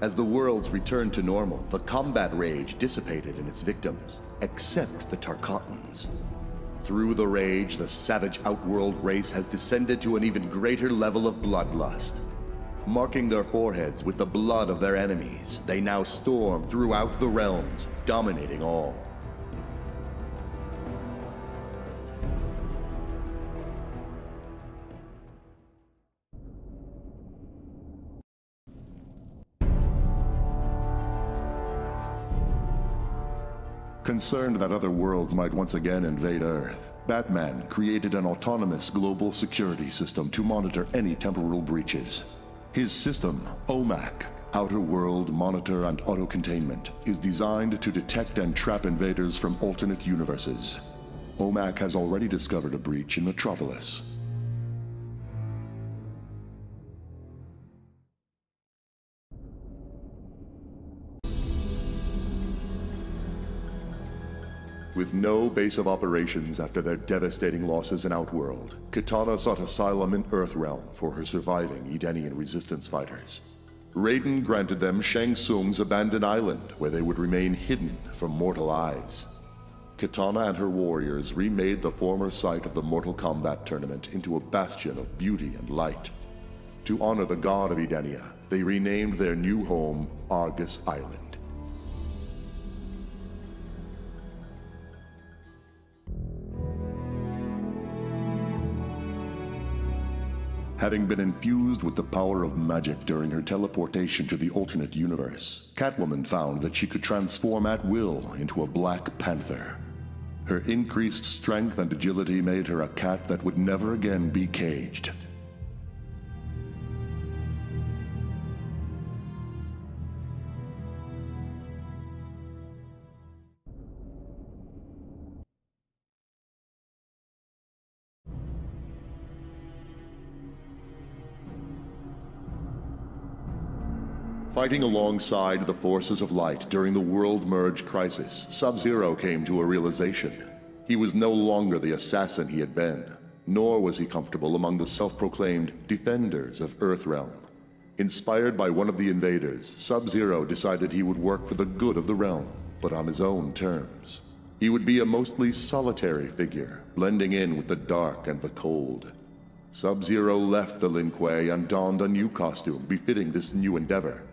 As the worlds returned to normal, the combat rage dissipated in its victims, except the Tarkatans. Through the rage, the savage outworld race has descended to an even greater level of bloodlust. Marking their foreheads with the blood of their enemies, they now storm throughout the realms, dominating all. Concerned that other worlds might once again invade Earth, Batman created an autonomous global security system to monitor any temporal breaches. His system, OMAC, Outer World Monitor and Auto-Containment, is designed to detect and trap invaders from alternate universes. OMAC has already discovered a breach in Metropolis. With no base of operations after their devastating losses in Outworld, Kitana sought asylum in Earthrealm for her surviving Edenian resistance fighters. Raiden granted them Shang Tsung's abandoned island, where they would remain hidden from mortal eyes. Kitana and her warriors remade the former site of the Mortal Kombat tournament into a bastion of beauty and light. To honor the god of Edenia, they renamed their new home Argus Island. Having been infused with the power of magic during her teleportation to the alternate universe, Catwoman found that she could transform at will into a Black Panther. Her increased strength and agility made her a cat that would never again be caged. Fighting alongside the forces of light during the World Merge crisis, Sub-Zero came to a realization. He was no longer the assassin he had been, nor was he comfortable among the self-proclaimed defenders of Earthrealm. Inspired by one of the invaders, Sub-Zero decided he would work for the good of the realm, but on his own terms. He would be a mostly solitary figure, blending in with the dark and the cold. Sub-Zero left the Lin Kuei and donned a new costume befitting this new endeavor.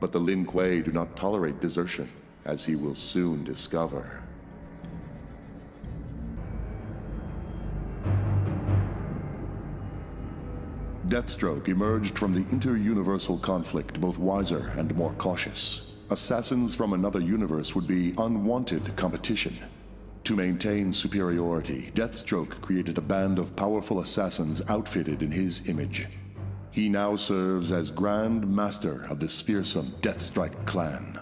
But the Lin Kuei do not tolerate desertion, as he will soon discover. Deathstroke emerged from the inter-universal conflict both wiser and more cautious. Assassins from another universe would be unwanted competition. To maintain superiority, Deathstroke created a band of powerful assassins outfitted in his image. He now serves as Grand Master of this fearsome Deathstrike clan.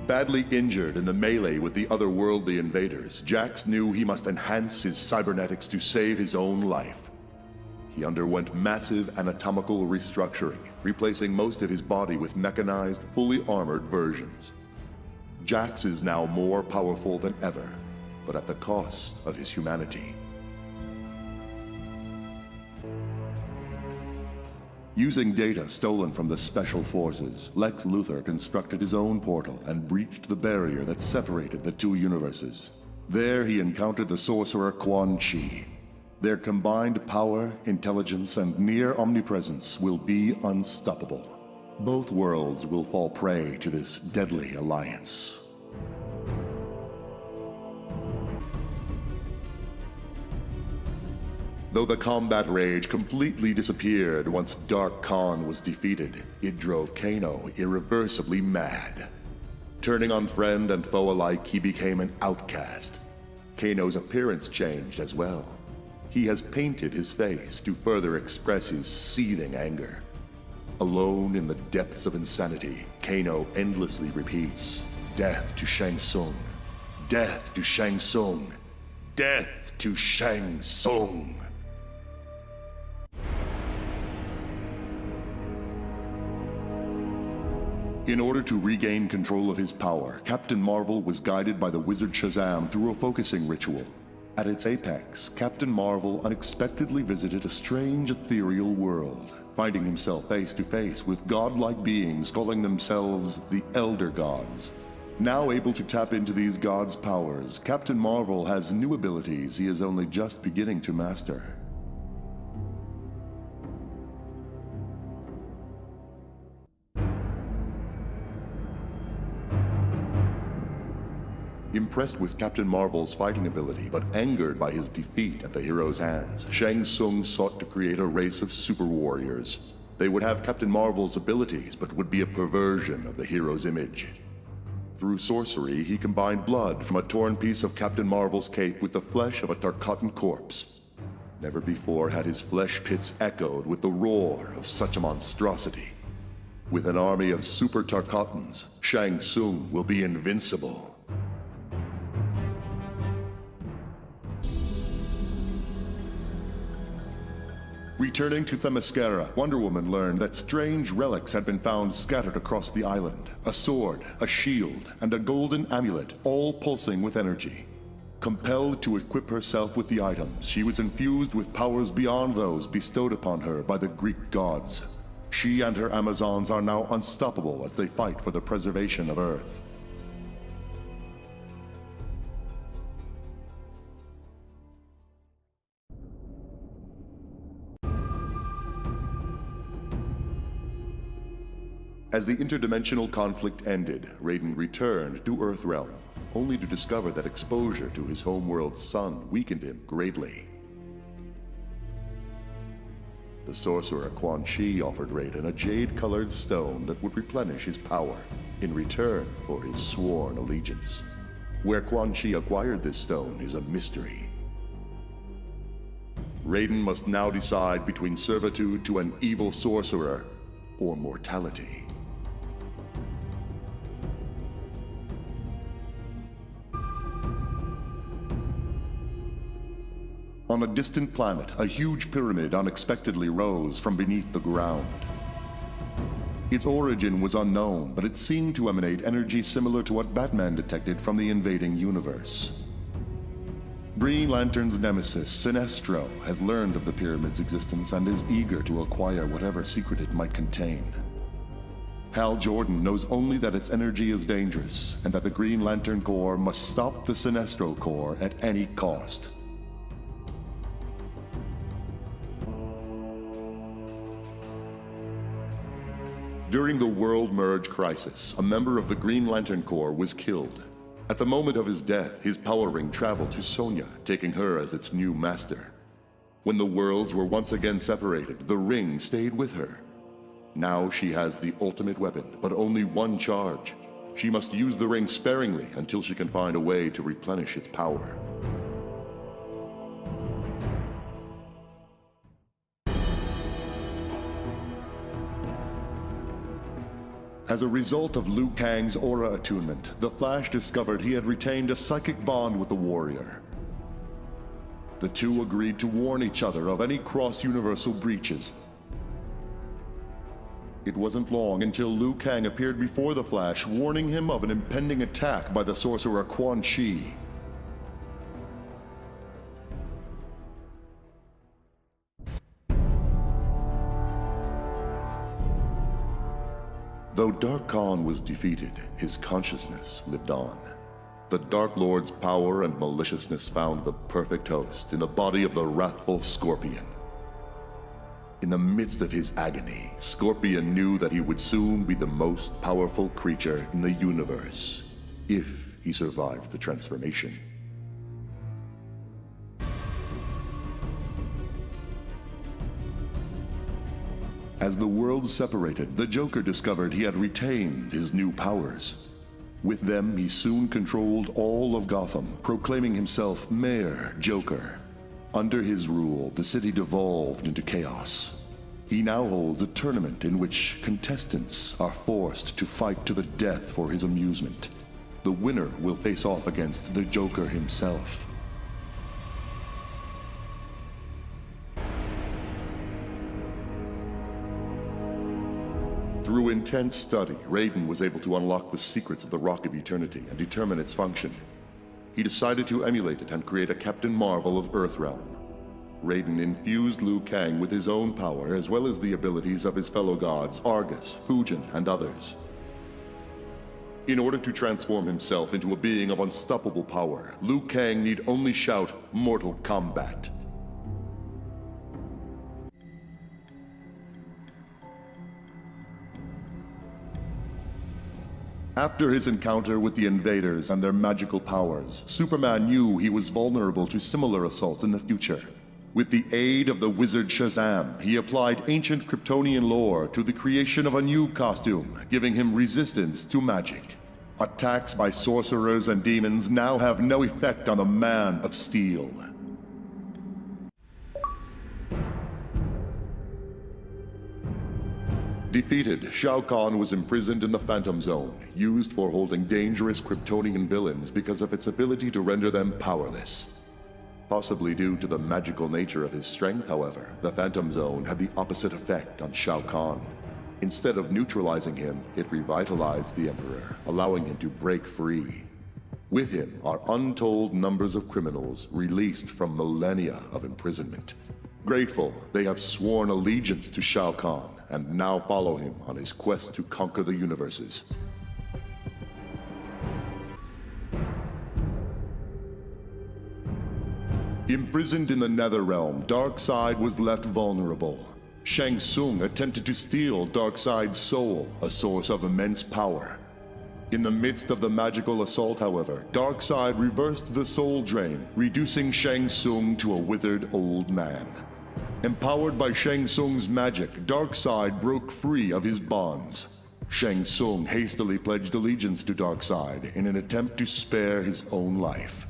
Badly injured in the melee with the otherworldly invaders, Jax knew he must enhance his cybernetics to save his own life. He underwent massive anatomical restructuring, replacing most of his body with mechanized, fully armored versions. Jax is now more powerful than ever, but at the cost of his humanity. Using data stolen from the Special Forces, Lex Luthor constructed his own portal and breached the barrier that separated the two universes. There he encountered the sorcerer Quan Chi. Their combined power, intelligence, and near omnipresence will be unstoppable. Both worlds will fall prey to this deadly alliance. Though the combat rage completely disappeared once Dark Khan was defeated, it drove Kano irreversibly mad. Turning on friend and foe alike, he became an outcast. Kano's appearance changed as well. He has painted his face to further express his seething anger. Alone in the depths of insanity, Kano endlessly repeats, "Death to Shang Tsung! Death to Shang Tsung! Death to Shang Tsung!" In order to regain control of his power, Captain Marvel was guided by the wizard Shazam through a focusing ritual. At its apex, Captain Marvel unexpectedly visited a strange ethereal world, finding himself face to face with godlike beings calling themselves the Elder Gods. Now able to tap into these gods' powers, Captain Marvel has new abilities he is only just beginning to master. Impressed with Captain Marvel's fighting ability, but angered by his defeat at the hero's hands, Shang Tsung sought to create a race of super warriors. They would have Captain Marvel's abilities, but would be a perversion of the hero's image. Through sorcery, he combined blood from a torn piece of Captain Marvel's cape with the flesh of a Tarkatan corpse. Never before had his flesh pits echoed with the roar of such a monstrosity. With an army of super Tarkatans, Shang Tsung will be invincible. Returning to Themyscira, Wonder Woman learned that strange relics had been found scattered across the island. A sword, a shield, and a golden amulet, all pulsing with energy. Compelled to equip herself with the items, she was infused with powers beyond those bestowed upon her by the Greek gods. She and her Amazons are now unstoppable as they fight for the preservation of Earth. As the interdimensional conflict ended, Raiden returned to Earthrealm, only to discover that exposure to his homeworld's sun weakened him greatly. The sorcerer Quan Chi offered Raiden a jade-colored stone that would replenish his power in return for his sworn allegiance. Where Quan Chi acquired this stone is a mystery. Raiden must now decide between servitude to an evil sorcerer or mortality. On a distant planet, a huge pyramid unexpectedly rose from beneath the ground. Its origin was unknown, but it seemed to emanate energy similar to what Batman detected from the invading universe. Green Lantern's nemesis, Sinestro, has learned of the pyramid's existence and is eager to acquire whatever secret it might contain. Hal Jordan knows only that its energy is dangerous, and that the Green Lantern Corps must stop the Sinestro Corps at any cost. During the World Merge crisis, a member of the Green Lantern Corps was killed. At the moment of his death, his power ring traveled to Sonya, taking her as its new master. When the worlds were once again separated, the ring stayed with her. Now she has the ultimate weapon, but only one charge. She must use the ring sparingly until she can find a way to replenish its power. As a result of Liu Kang's aura attunement, the Flash discovered he had retained a psychic bond with the warrior. The two agreed to warn each other of any cross-universal breaches. It wasn't long until Liu Kang appeared before the Flash, warning him of an impending attack by the sorcerer Quan Chi. Though Dark Khan was defeated, his consciousness lived on. The Dark Lord's power and maliciousness found the perfect host in the body of the wrathful Scorpion. In the midst of his agony, Scorpion knew that he would soon be the most powerful creature in the universe, if he survived the transformation. As the worlds separated, the Joker discovered he had retained his new powers. With them, he soon controlled all of Gotham, proclaiming himself Mayor Joker. Under his rule, the city devolved into chaos. He now holds a tournament in which contestants are forced to fight to the death for his amusement. The winner will face off against the Joker himself. Through intense study, Raiden was able to unlock the secrets of the Rock of Eternity and determine its function. He decided to emulate it and create a Captain Marvel of Earthrealm. Raiden infused Liu Kang with his own power as well as the abilities of his fellow gods Argus, Fujin, and others. In order to transform himself into a being of unstoppable power, Liu Kang need only shout, "Mortal Kombat." After his encounter with the invaders and their magical powers, Superman knew he was vulnerable to similar assaults in the future. With the aid of the wizard Shazam, he applied ancient Kryptonian lore to the creation of a new costume, giving him resistance to magic. Attacks by sorcerers and demons now have no effect on the Man of Steel. Defeated, Shao Kahn was imprisoned in the Phantom Zone, used for holding dangerous Kryptonian villains because of its ability to render them powerless. Possibly due to the magical nature of his strength, however, the Phantom Zone had the opposite effect on Shao Kahn. Instead of neutralizing him, it revitalized the Emperor, allowing him to break free. With him are untold numbers of criminals released from millennia of imprisonment. Grateful, they have sworn allegiance to Shao Kahn and now follow him on his quest to conquer the universes. Imprisoned in the Netherrealm, Darkseid was left vulnerable. Shang Tsung attempted to steal Darkseid's soul, a source of immense power. In the midst of the magical assault, however, Darkseid reversed the soul drain, reducing Shang Tsung to a withered old man. Empowered by Shang Tsung's magic, Darkseid broke free of his bonds. Shang Tsung hastily pledged allegiance to Darkseid in an attempt to spare his own life.